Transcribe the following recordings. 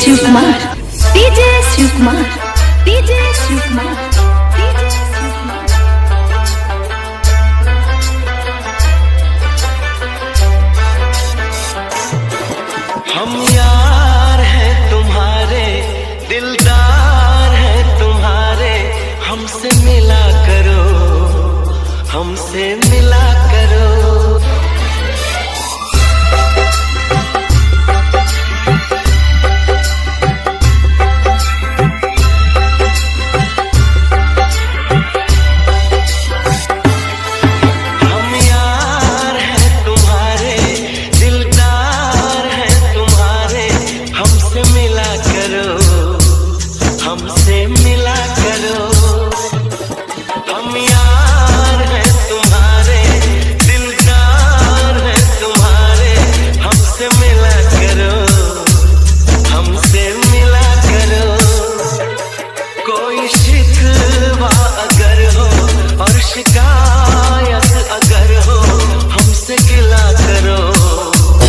Shiv Kumar, DJ Shiv Kumar, DJ Shiv Kumar, DJ Shiv Kumar. हम यार हैं तुम्हारे, दिलदार हैं तुम्हारे, हमसे मिला करो, हमसे मिला करो। हमसे मिला करो, हम यार हैं तुम्हारे, दिलदार हैं तुम्हारे, हमसे मिला करो, हमसे मिला करो। कोई शिकवा अगर हो और शिकायत अगर हो, हमसे गिला करो।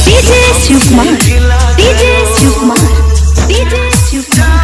DJ Shiv Kumar, DJ Shiv Kumar, DJ Shiv Kumar.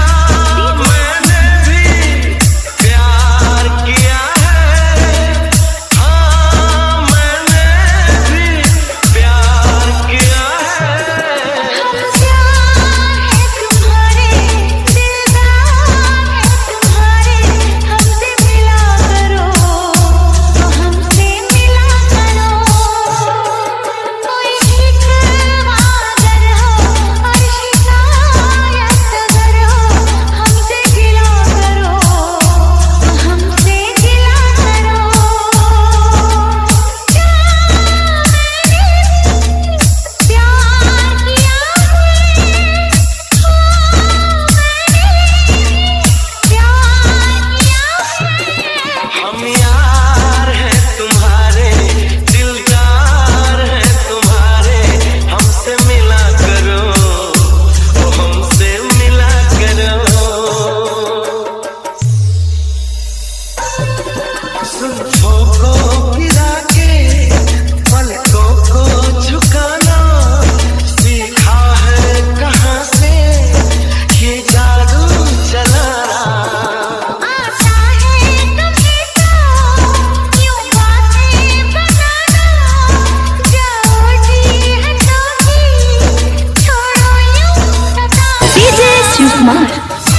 DJ Shiv Kumar,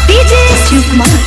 DJ Shiv Kumar.